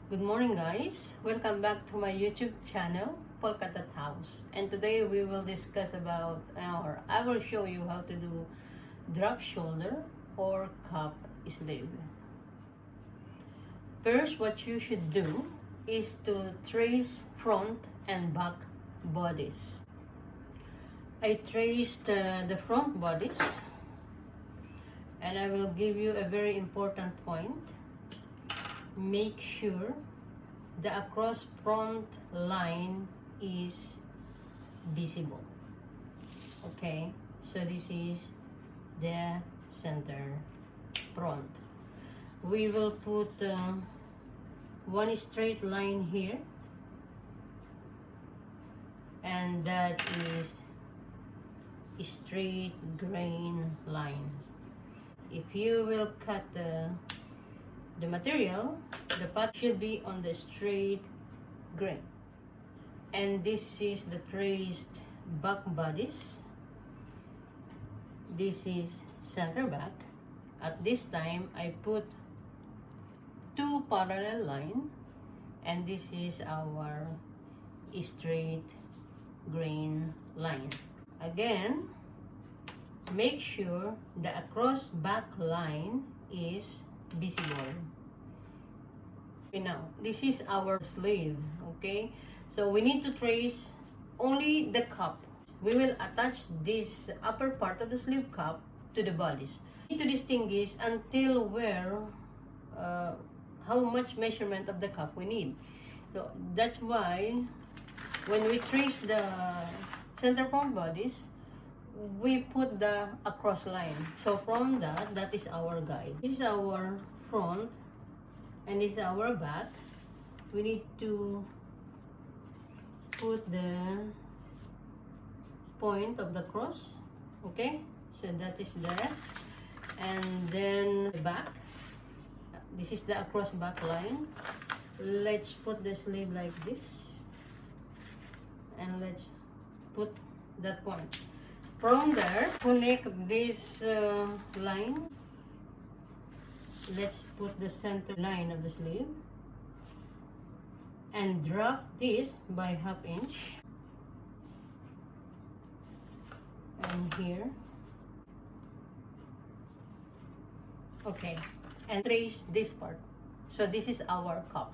Good morning, guys. Welcome back to my YouTube channel, PolkadotHauz. And today we will discuss about, or I will show you how to do drop shoulder or cup sleeve. First, what you should do is to trace front and back bodies. I traced the front bodies, and I will give you a very important point. Make sure the across front line is visible. Okay, so this is the center front. We will put one straight line here, and that is a straight grain line. If you will cut the material, the part should be on the straight grain. And this is the traced back bodies. This is center back. At this time, I put two parallel line, and this is our straight grain line. Again, make sure the across back line is visible. Okay, now this is our sleeve. Okay, so we need to trace only the cup. We will attach this upper part of the sleeve cup to the bodice. We need to distinguish until where how much measurement of the cup we need. So that's why when we trace the center front bodies, we put the across line. So from that is our guide. This is our front and this is our back. We need to put the point of the cross. Okay, so that is there. And then the back, this is the across back line. Let's put the sleeve like this, and let's put that point. From there, connect this line. Let's put the center line of the sleeve and drop this by 1/2 inch. And here. Okay, and trace this part. So this is our cup.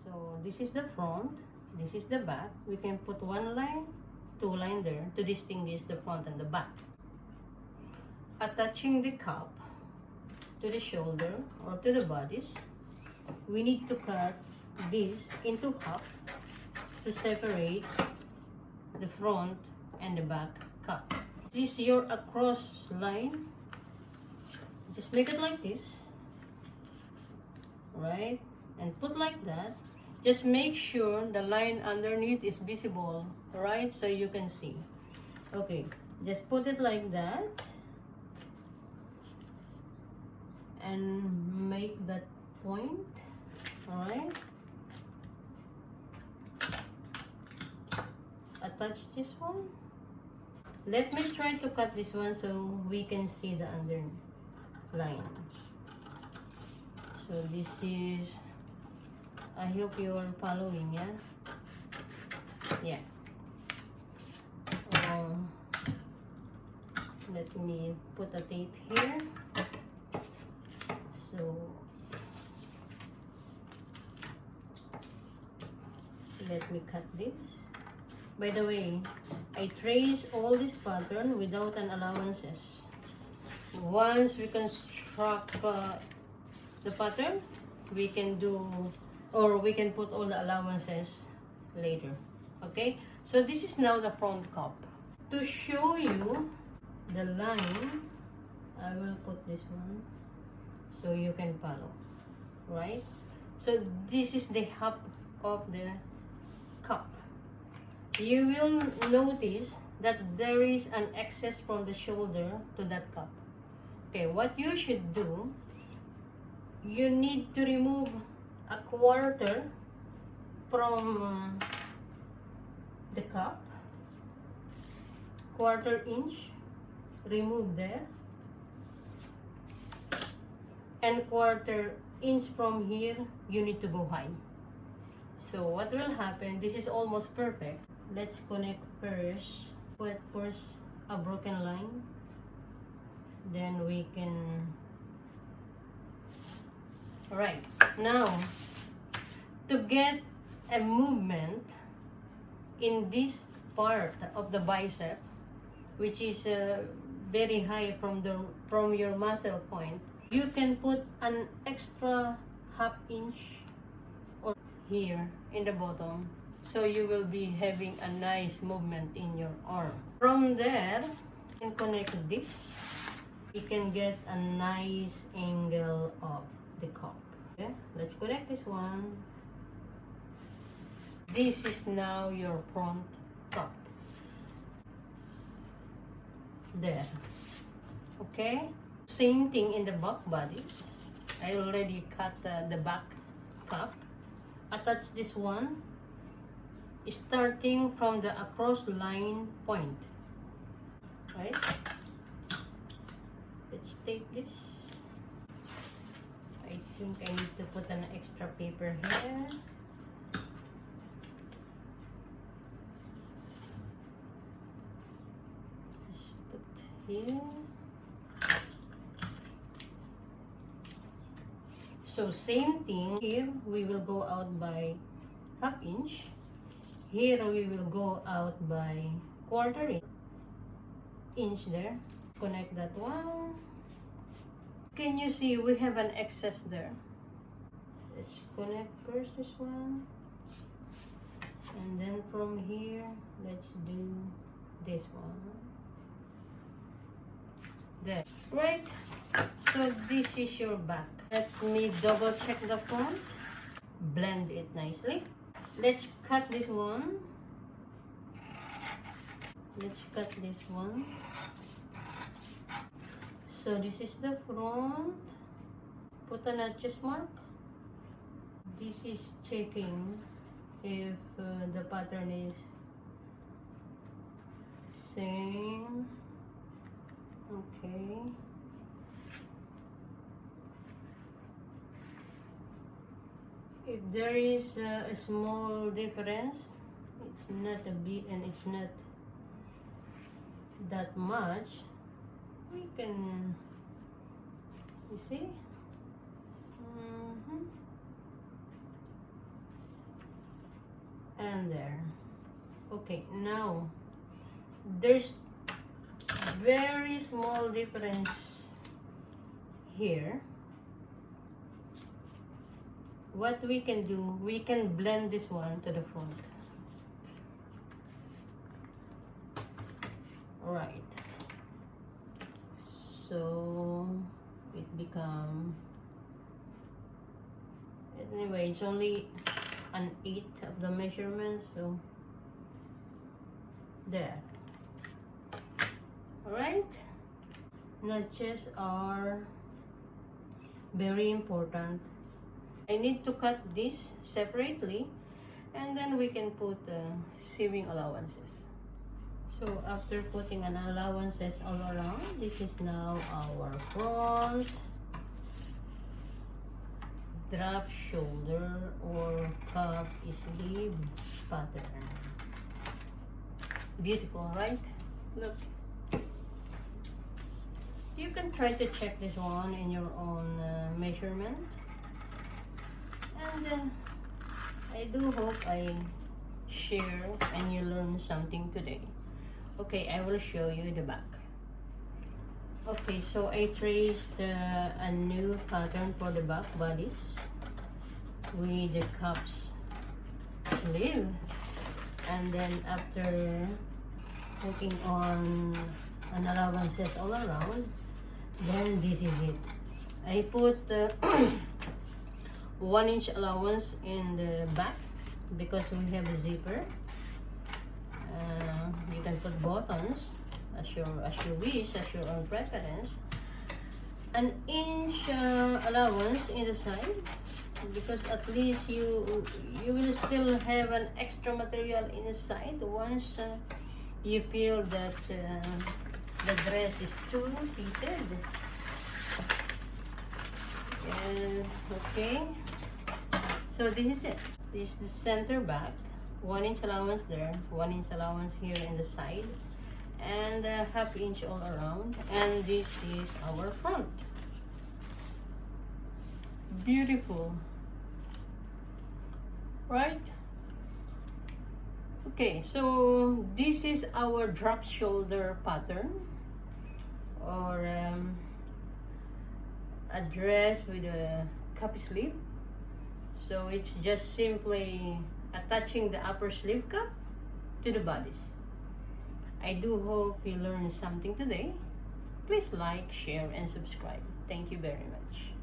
So this is the front, this is the back. We can put one line, two line there to distinguish the front and the back. Attaching the cup to the shoulder or to the bodice, we need to cut this into half to separate the front and the back cup. This is your across line. Just make it like this, right? And put like that. Just make sure the line underneath is visible, right? So you can see. Okay, just put it like that and make that point, all right? Attach this one. Let me try to cut this one so we can see the underneath line. So this is, I hope you are following, yeah? Yeah. Let me put a tape here. So let me cut this. By the way, I trace all this pattern without an allowances. Once we construct the pattern, we can do, or we can put all the allowances later. Okay, so this is now the front cup. To show you the line, I will put this one so you can follow, right? So this is the half of the cup. You will notice that there is an excess from the shoulder to that cup. Okay, what you should do, you need to remove a quarter from the cup, quarter inch, remove there, and quarter inch from here, you need to go high. So what will happen, this is almost perfect. Let's connect first. Put first a broken line. Then we can... Alright, now to get a movement in this part of the bicep, which is very high from your muscle point, you can put an extra ½ inch or here in the bottom, so you will be having a nice movement in your arm. From there, you can connect this. You can get a nice angle of the cup. Okay, let's connect this one. This is now your front cup. There. Okay, same thing in the back bodies. I already cut the back cup. Attach this one starting from the across line point. Right, let's take this. I think I need to put an extra paper here. Just put here. So same thing, here we will go out by ½ inch. Here we will go out by ¼ inch there. Connect that one. Can you see we have an excess there? Let's connect first this one. And then from here, let's do this one. There. Right? So this is your back. Let me double check the front. Blend it nicely. Let's cut this one. Let's cut this one. So this is the front. Put a notches mark. This is checking if the pattern is same. Okay. If there is a small difference, it's not a big and it's not that much, we can, you see? And there. Okay, now there's very small difference here. What we can do, we can blend this one to the front. Right. So it become, anyway, it's only an 1/8 of the measurement, so there. Alright, notches are very important. I need to cut this separately, and then we can put sewing allowances. So after putting an allowances all around, this is now our front drop shoulder or cup sleeve pattern. Beautiful, right? Look. You can try to check this one in your own measurement. And I do hope I share and you learn something today. Okay, I will show you the back. Okay, so I traced a new pattern for the back bodice with the cups sleeve, and then after putting on an allowances all around, then this is it. I put 1 inch allowance in the back because we have a zipper. You can put buttons as you wish, as your own preference. An inch allowance in the side, because at least you will still have an extra material inside once you feel that the dress is too fitted. And okay, so this is it. This is the center back, 1 inch allowance there, 1 inch allowance here in the side, and a ½ inch all around. And this is our front. Beautiful, right? Okay, so this is our drop shoulder pattern, or a dress with a cup sleeve. So it's just simply attaching the upper sleeve cup to the bodice. I do hope you learned something today. Please like, share, and subscribe. Thank you very much.